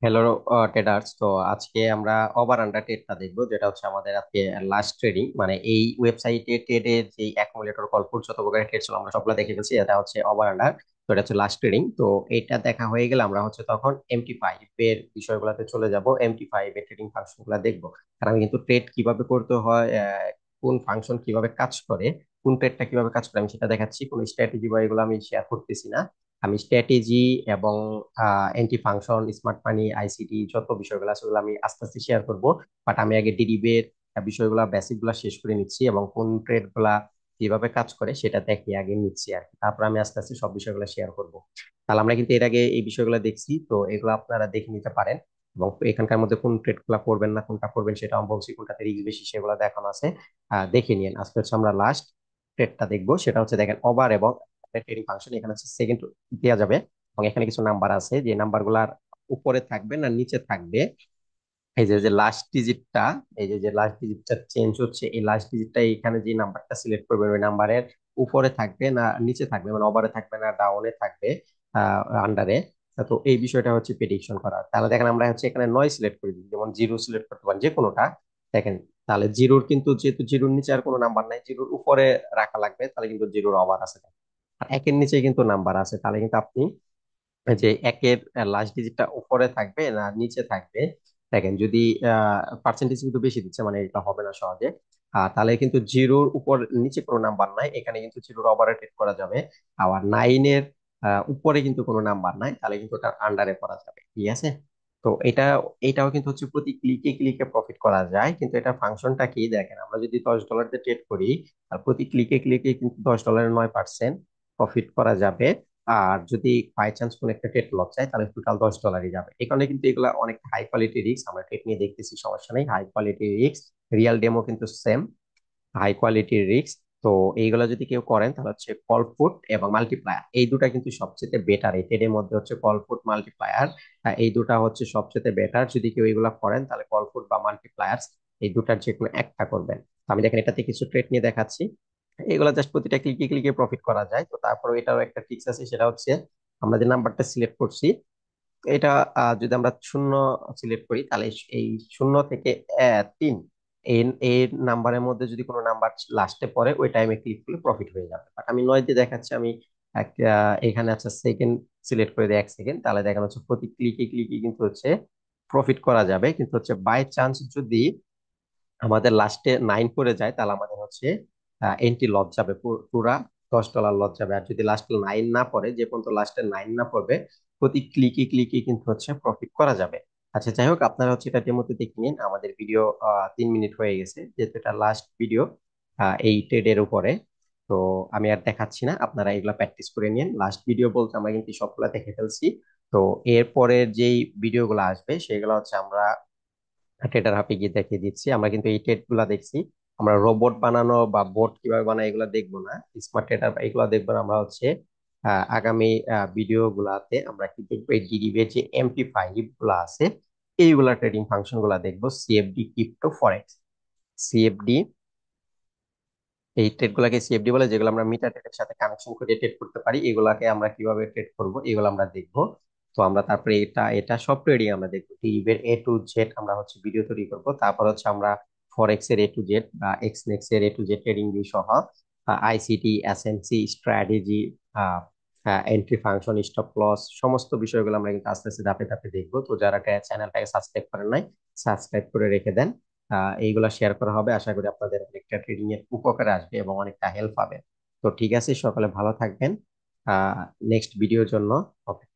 Hello traders. তো আজকে আমরা ওভার আন্ডার ট্রেডটা দেখবো, যেটা হচ্ছে আমাদের আজকে লাস্ট ট্রেডিং। মানে এই ওয়েবসাইটে ট্রেডের যে অ্যাকুমুলেটর কলপুট যত প্রকারের ট্রেড ছিল আমরা সবগুলো দেখে ফেলছি। এটা হচ্ছে ওভার আন্ডার। তো এটা হচ্ছে লাস্ট ট্রেডিং। তো এটা দেখা হয়ে গেলে আমরা হচ্ছে তখন MT5 এর বিষয়গুলোতে চলে যাব। MT5 এর ট্রেডিং ফাংশন গুলো দেখবো। কারণ আমি কিন্তু ট্রেড কিভাবে করতে হয়, কোন ফাংশন কিভাবে কাজ করে, কোন ট্রেডটা কিভাবে কাজ করে আমি সেটা দেখাচ্ছি। কোনো স্ট্র্যাটেজি বা এগুলো আমি শেয়ার করতেছি না। আমি স্ট্র্যাটেজি এবং এন্টি ফাংশন, স্মার্ট মানি, আইসিটি যত বিষয়গুলো আছে ওগুলো আমি আস্তে আস্তে শেয়ার করব। বাট আমি আগে ডিরিভের বিষয়গুলো, বেসিক গুলা শেষ করে নিচ্ছি এবং কোন ট্রেড গুলা কিভাবে কাজ করে সেটা দেখে আগে নিচ্ছি আর কি। তারপর আমি আস্তে আস্তে সব বিষয়গুলো শেয়ার করব। তাহলে আমরা কিন্তু এর আগে এই বিষয়গুলো দেখছি, তো এগুলো আপনারা দেখে নিতে পারেন। এবং এখানকার মধ্যে কোন ট্রেড গুলা করবেন না কোনটা করবেন সেটা আমি বলছি, কোনটাতে রিস্ক বেশি সেগুলো দেখানো আছে। দেখে নিন। আজকে হচ্ছে আমরা লাস্ট ট্রেডটা দেখবো, সেটা হচ্ছে দেখেন ওভার এবং ট্রেডিং ফাংশন। এখানে হচ্ছে সেকেন্ড দেওয়া যাবে এবং এখানে কিছু নাম্বার আছে, যে নাম্বার গুলার উপরে থাকবে না নিচে থাকবে। এই যে যে লাস্ট ডিজিটটা, এই যে যে লাস্ট ডিজিটটা চেঞ্জ হচ্ছে, এই লাস্ট ডিজিটটা এখানে যে নাম্বারটা সিলেক্ট করবেন ওই নাম্বারের উপরে থাকবে না নিচে থাকবে, মানে ওভারে থাকবে না ডাউনে থাকবে, আন্ডারে। তো এই বিষয়টা হচ্ছে প্রেডিকশন করা। তাহলে দেখেন আমরা হচ্ছে এখানে নয় সিলেক্ট করে দিই, যেমন জিরো সিলেক্ট করতে পারেন যে কোনোটা। দেখেন, তাহলে জিরোর কিন্তু যেহেতু জিরোর নিচে আর কোনো নাম্বার নাই, জিরোর উপরে রাখা লাগবে, তাহলে কিন্তু জিরোর ওভার আছে। আর একের নিচে কিন্তু নাম্বার আছে, তাহলে কিন্তু আপনি যে একের লাস্ট ডিজিটটা উপরে থাকবে না নিচে থাকবে। দেখেন যদি পার্সেন্টেজ কিন্তু বেশি দিচ্ছে, মানে এটা হবে না সহজে। তাহলে কিন্তু জিরোর উপর নিচে কোনো নাম্বার নাই, এখানে কিন্তু জিরোর ওভারে ট্রেড করা যাবে। আবার নাইনের উপরে কিন্তু কোনো নাম্বার নাই, তাহলে কিন্তু ওটা আন্ডারে করা যাবে। ঠিক আছে। তো এটাও কিন্তু হচ্ছে প্রতি ক্লিকে ক্লিকে প্রফিট করা যায়, কিন্তু এটা ফাংশনটা কি দেখেন, আমরা যদি $10 দিয়ে ট্রেড করি আর প্রতি ক্লিকে ক্লিকে কিন্তু $10 9% প্রফিট করা যাবে। আর যদি বাই চান্স কোন একটা ট্রেড লস যায় তাহলে টোটাল $10 যাবে। এই কারণে কিন্তু এগুলা অনেক হাই কোয়ালিটি রিস্ক। আমরা ট্রেড নিয়ে দেখতেছি, সমস্যা নেই, high quality risk. Real demo কিন্তু সেম হাই কোয়ালিটির রিস্ক। তো এইগুলো যদি কেউ করেন তাহলে হচ্ছে কল পুট এবং মাল্টিপ্লায়ার, এই দুটা কিন্তু সবচেয়ে বেটার। এই ট্রেডের মধ্যে হচ্ছে কল পুট মাল্টিপ্লায়ার, এই দুটা হচ্ছে সবচেয়ে বেটার। যদি কেউ এগুলা করেন তাহলে কল পুট বা মাল্টিপ্লায়ার এই দুটার যে কোনো একটা করবেন। তো আমি দেখেন এটাতে কিছু ট্রেড নিয়ে দেখাচ্ছি। এগুলা জাস্ট প্রতিটা ক্লিকে ক্লিকে প্রফিট করা যায়। তো তারপরে এটারও একটা ট্রিক্স আছে, সেটা হচ্ছে আমরা যে নাম্বারটা সিলেক্ট করছি এটা, যদি আমরা শূন্য সিলেক্ট করি তাহলে এই শূন্য থেকে 3 এই এই নাম্বারের মধ্যে যদি কোনো নাম্বার লাস্টে পড়ে ওই টাইমে ক্লিক করলে প্রফিট হয়ে যাবে। বাট আমি 9 দিয়ে দেখাচ্ছি। আমি এখানে আছে সেকেন্ড সিলেক্ট করে দিই 1 সেকেন্ড, তাহলে দেখানো হচ্ছে প্রতি ক্লিকে ক্লিকে কিন্তু হচ্ছে প্রফিট করা যাবে। কিন্তু হচ্ছে বাই চান্স যদি আমাদের লাস্টে 9 পড়ে যায় তাহলে আমাদের হচ্ছে এন্ট্রি লস যাবে, পুরা $10 লস যাবে। আর যদি লাস্টে 9 না পড়ে, যে পর্যন্ত লাস্টে 9 না পড়বে প্রতি ক্লিকে ক্লিকে কিন্তু হচ্ছে প্রফিট করা যাবে। আচ্ছা, যাই হোক, আপনারা হচ্ছে এটা ডেমোতে দেখে নিন। আমাদের ভিডিও 3 মিনিট হয়ে গেছে, যেহেতু এটা লাস্ট ভিডিও এই ট্রেডের উপরে। তো আমি আর দেখাচ্ছি না, আপনারা এগুলা প্র্যাকটিস করে নিন। লাস্ট ভিডিও বলতে আমরা কিন্তু সবগুলা দেখে ফেলছি। তো এরপরে যেই ভিডিওগুলো আসবে সেগুলো হচ্ছে আমরা ট্রেডার হাবে গিয়ে দেখিয়ে দিচ্ছি। আমরা কিন্তু এই ট্রেড গুলা দেখছি, আমরা রোবট বানানো বা বোট কিভাবে বানায় এগুলা দেখবো না, স্মার্ট ট্রেডার এগুলা দেখবো না। আমরা হচ্ছে আগামী ভিডিও গুলাতে আমরা কি দেখবো, এই ডিরিভেটিভ যে MT5 গুলা আছে এইগুলা ট্রেডিং ফাংশন গুলা দেখবো। সিএফডি, ক্রিপ্টো, ফরেক্স। সিএফডি, এই ট্রেড গুলাকে সিএফডি বলে, যেগুলো আমরা মিটার ট্রেডের সাথে কানেকশন করে ট্রেড করতে পারি। এগুলাকে আমরা কিভাবে ট্রেড করব এগুলো আমরা দেখবো। তো আমরা তারপরে এটা এটা সব ট্রেডিং আমরা দেখবো। টিভের A to Z আমরা হচ্ছে ভিডিও তৈরি করব। তারপর হচ্ছে আমরা ফরেক্স এর A to Z বা এক্সনেক্স এর A to Z trading view সহ ICT, SMC, strategy, entry function, stop loss, সমস্ত বিষয়গুলো আমরা কিন্তু আস্তে আস্তে ধাপে ধাপে দেখবো। তো যারা চ্যানেলটাকে সাবস্ক্রাইব করেন নাই, সাবস্ক্রাইব করে রেখে দেন। এইগুলা শেয়ার করা হবে, আশা করি আপনাদের অনেকটা ট্রেডিং এর উপকারে আসবে এবং অনেকটা হেল্প পাবে। তো ঠিক আছে, সকালে ভালো থাকবেন। নেক্সট ভিডিওর জন্য অপেক্ষা